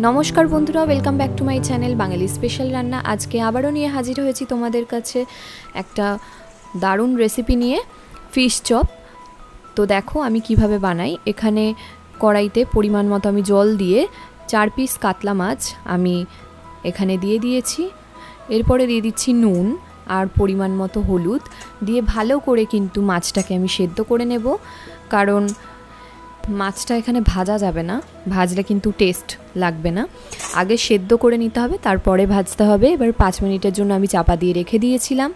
নমস্কার বন্ধুরা, welcome back to my channel Bangali special রান্না। আজকে আবারও নিয়ে হাজির হয়েছি তোমাদের কাছে একটা দারুণ রেসিপি নিয়ে, ফিশ চপ। তো দেখো আমি কিভাবে বানাই। এখানে কড়াইতে পরিমাণ মতো আমি জল দিয়ে 4 পিস কাতলা মাছ আমি এখানে দিয়ে দিয়েছি। এরপরে দিয়ে দিচ্ছি নুন আর পরিমাণ মতো হলুদ দিয়ে ভালো করে কিন্তু মাছটাকে আমি সেদ্ধ করে নেব, কারণ মাছটা এখানে ভাজা যাবে না, ভাজলে কিন্তু টেস্ট লাগবে না। আগে সেদ্ধ করে নিতে হবে, তারপরে ভাজতে হবে। এবার 5 মিনিটের জন্য আমি চাপা দিয়ে রেখে দিয়েছিলাম।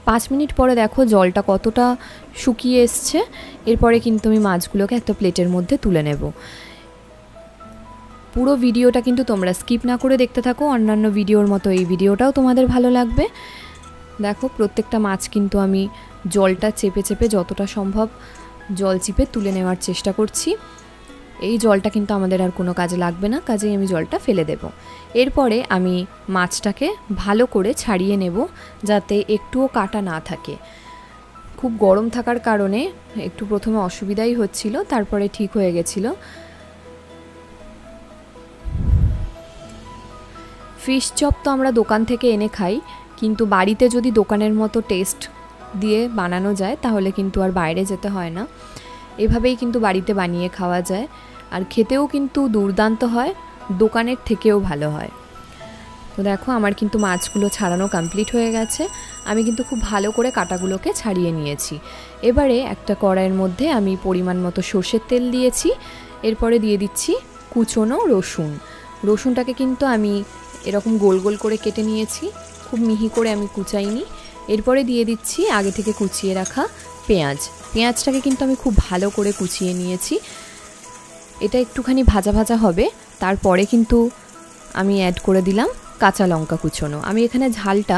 5 মিনিট পরে দেখো জলটা কতটা শুকিয়ে এসছে। এরপরে কিন্তু আমি মাছগুলোকে একটা প্লেটের মধ্যে তুলে নেব। পুরো ভিডিওটা কিন্তু তোমরা স্কিপ না করে দেখতে থাকো, অন্যান্য ভিডিওর মতো এই ভিডিওটাও তোমাদের ভালো লাগবে। দেখো প্রত্যেকটা মাছ কিন্তু আমি জলটা চেপে চেপে যতটা সম্ভব জল চিপে তুলে নেওয়ার চেষ্টা করছি। এই জলটা কিন্তু আমাদের আর কোনো কাজে লাগবে না, কাজেই আমি জলটা ফেলে দেব। এরপরে আমি মাছটাকে ভালো করে ছাড়িয়ে নেব, যাতে একটুও কাটা না থাকে। খুব গরম থাকার কারণে একটু প্রথমে অসুবিধাই হচ্ছিল, তারপরে ঠিক হয়ে গেছিল। ফিশ চপ তো আমরা দোকান থেকে এনে খাই, কিন্তু বাড়িতে যদি দোকানের মতো টেস্ট দিয়ে বানানো যায় তাহলে কিন্তু আর বাইরে যেতে হয় না। এভাবেই কিন্তু বাড়িতে বানিয়ে খাওয়া যায়, আর খেতেও কিন্তু দুর্দান্ত হয়, দোকানের থেকেও ভালো হয়। তো দেখো আমার কিন্তু মাছগুলো ছাড়ানো কমপ্লিট হয়ে গেছে। আমি কিন্তু খুব ভালো করে কাঁটাগুলোকে ছাড়িয়ে নিয়েছি। এবারে একটা কড়াইয়ের মধ্যে আমি পরিমাণ মতো সর্ষের তেল দিয়েছি। এরপরে দিয়ে দিচ্ছি কুচনো রসুন। রসুনটাকে কিন্তু আমি এরকম গোল গোল করে কেটে নিয়েছি, খুব মিহি করে আমি কুচাইনি। এরপরে দিয়ে দিচ্ছি আগে থেকে কুচিয়ে রাখা পেঁয়াজ। পেঁয়াজটাকে কিন্তু আমি খুব ভালো করে কুচিয়ে নিয়েছি। এটা একটুখানি ভাজা ভাজা হবে, তারপরে কিন্তু আমি অ্যাড করে দিলাম কাঁচা লঙ্কা কুচোনো। আমি এখানে ঝালটা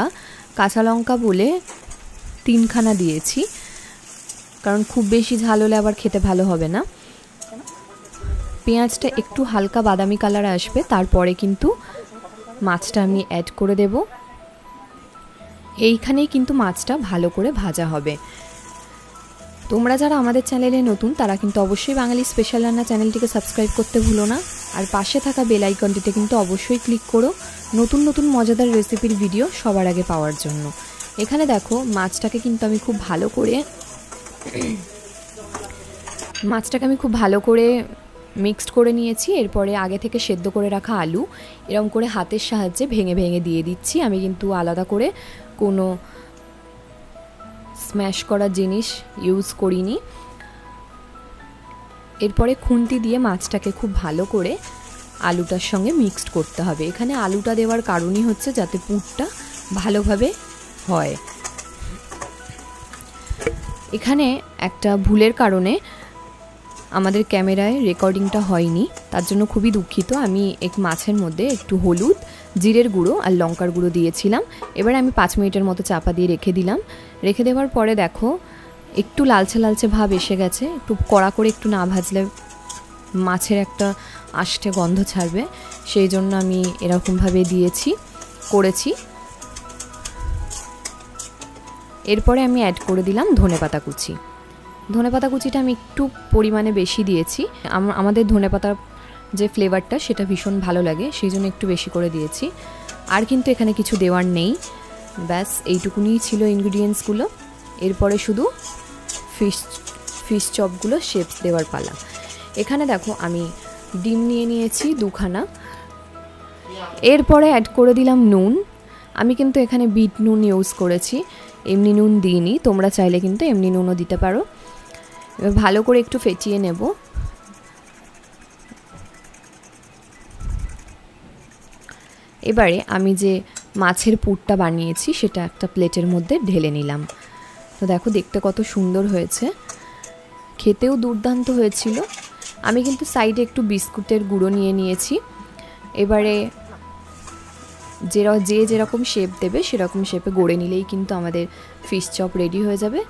কাঁচা লঙ্কা বলে 3খানা দিয়েছি, কারণ খুব বেশি ঝাল হলে আবার খেতে ভালো হবে না। পেঁয়াজটা একটু হালকা বাদামি কালার আসবে, তারপরে কিন্তু মাছটা আমি অ্যাড করে দেব। এইখানেই কিন্তু মাছটা ভালো করে ভাজা হবে। তোমরা যারা আমাদের চ্যানেলে নতুন তারা কিন্তু অবশ্যই বাঙালি স্পেশাল রান্না চ্যানেলটিকে সাবস্ক্রাইব করতে ভুলো না, আর পাশে থাকা বেল আইকনটিতে কিন্তু অবশ্যই ক্লিক করো নতুন নতুন মজাদার রেসিপির ভিডিও সবার আগে পাওয়ার জন্য। এখানে দেখো মাছটাকে কিন্তু আমি খুব ভালো করে মিক্সড করে নিয়েছি। এরপরে আগে থেকে সেদ্ধ করে রাখা আলু এরকম করে হাতের সাহায্যে ভেঙে ভেঙে দিয়ে দিচ্ছি। আমি কিন্তু আলাদা করে কোনো স্ম্যাশ করা জিনিস ইউজ করিনি। এরপরে খুন্তি দিয়ে মাছটাকে খুব ভালো করে আলুটার সঙ্গে মিক্সড করতে হবে। এখানে আলুটা দেওয়ার কারণই হচ্ছে যাতে পুরটা ভালোভাবে হয়। এখানে একটা ভুলের কারণে আমাদের ক্যামেরায় রেকর্ডিংটা হয়নি, তার জন্য খুবই দুঃখিত। আমি এক মাছের মধ্যে একটু হলুদ, জিরের গুঁড়ো আর লঙ্কার গুঁড়ো দিয়েছিলাম। এবারে আমি 5 মিনিটের মতো চাপা দিয়ে রেখে দিলাম। রেখে দেওয়ার পরে দেখো একটু লালচে লালচে ভাব এসে গেছে। একটু কড়া করে একটু না ভাজলে মাছের একটা আষ্টে গন্ধ ছাড়বে, সেই জন্য আমি এরকমভাবে করেছি। এরপরে আমি অ্যাড করে দিলাম ধনেপাতা কুচি। ধনেপাতা কুচিটা আমি একটু পরিমাণে বেশি দিয়েছি। আমাদের ধনেপাতার যে ফ্লেভারটা সেটা ভীষণ ভালো লাগে, সেই জন্য একটু বেশি করে দিয়েছি। আর কিন্তু এখানে কিছু দেওয়ার নেই, ব্যাস এইটুকুনিই ছিল ইনগ্রিডিয়েন্টসগুলো। এরপরে শুধু ফিশ চপগুলো শেপস দেওয়ার পালা। এখানে দেখো আমি ডিম নিয়ে নিয়েছি 2খানা। এরপরে অ্যাড করে দিলাম নুন। আমি কিন্তু এখানে বিট নুন ইউজ করেছি, এমনি নুন দিইনি। তোমরা চাইলে কিন্তু এমনি নুনও দিতে পারো। এবার ভালো করে একটু ফেটিয়ে নেব। এবারে আমি যে মাছের পুরটা বানিয়েছি সেটা একটা প্লেটের মধ্যে ঢেলে নিলাম। তো দেখো দেখতে কত সুন্দর হয়েছে, খেতেও দুর্দান্ত হয়েছিল। আমি কিন্তু সাইডে একটু বিস্কুটের গুঁড়ো নিয়ে নিয়েছি। এবারে যে যেরকম শেপ দেবে সেরকম শেপে গড়ে নিলেই কিন্তু আমাদের ফিশ চপ রেডি হয়ে যাবে।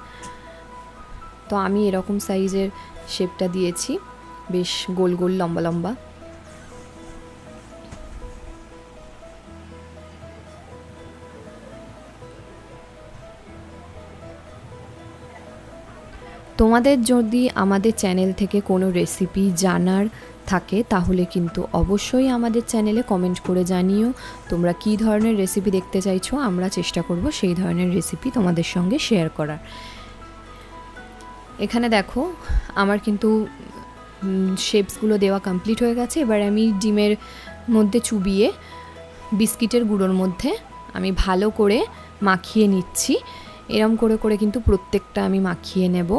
তো আমি এরকম সাইজের শেপটা দিয়েছি, বেশ গোল গোল লম্বা লম্বা। তোমাদের যদি আমাদের চ্যানেল থেকে কোনো রেসিপি জানার থাকে তাহলে কিন্তু অবশ্যই আমাদের চ্যানেলে কমেন্ট করে জানিও তোমরা কী ধরনের রেসিপি দেখতে চাইছো। আমরা চেষ্টা করব সেই ধরনের রেসিপি তোমাদের সঙ্গে শেয়ার করার। এখানে দেখো আমার কিন্তু শেপসগুলো দেওয়া কমপ্লিট হয়ে গেছে। এবার আমি ডিমের মধ্যে চুবিয়ে বিস্কিটের গুঁড়োর মধ্যে আমি ভালো করে মাখিয়ে নিচ্ছি। এরম করে করে কিন্তু প্রত্যেকটা আমি মাখিয়ে নেব।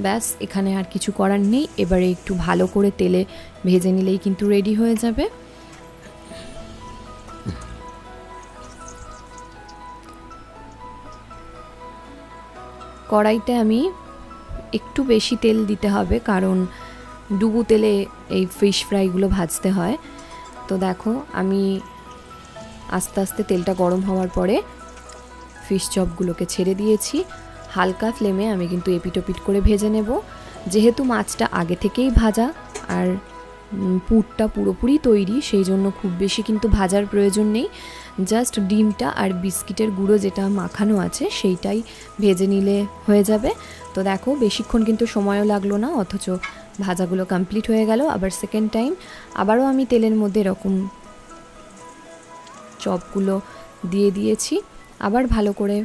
ব্যাস, এখানে আর কিছু করার নেই। এবারে একটু ভালো করে তেলে ভেজে নিলেই কিন্তু রেডি হয়ে যাবে। কড়াইতে আমি একটু বেশি তেল দিতে হবে, কারণ ডুবু তেলে এই ফিশ ফ্রাইগুলো ভাজতে হয়। তো দেখো আমি আস্তে আস্তে তেলটা গরম হওয়ার পরে ফিশ চপগুলোকে ছেড়ে দিয়েছি। হালকা ফ্লেমে আমি কিন্তু এপিটোপিট করে ভেজে নেব। যেহেতু মাছটা আগে থেকেই ভাজা আর পুরটা পুরোপুরি তৈরি, সেই জন্য খুব বেশি কিন্তু ভাজার প্রয়োজন নেই। জাস্ট ডিমটা আর বিস্কিটের গুঁড়ো যেটা মাখানো আছে সেইটাই ভেজে নিলে হয়ে যাবে। তো দেখো বেশিক্ষণ কিন্তু সময়ও লাগলো না, অথচ ভাজাগুলো কমপ্লিট হয়ে গেল। আবার সেকেন্ড টাইম আবারও আমি তেলের মধ্যে এরকম চপগুলো দিয়ে দিয়েছি। আবার ভালো করে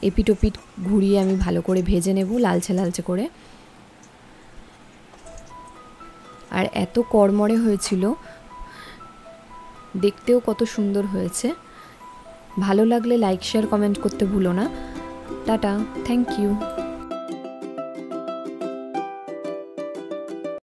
এপিটোপিট ঘুরিয়ে আমি ভালো করে ভেজে নেব লালচে লালচে করে। আর এত কড়মড়ে হয়েছিল, দেখতেও কত সুন্দর হয়েছে। ভালো লাগলে লাইক শেয়ার কমেন্ট করতে ভুলো না। Tata, thank you.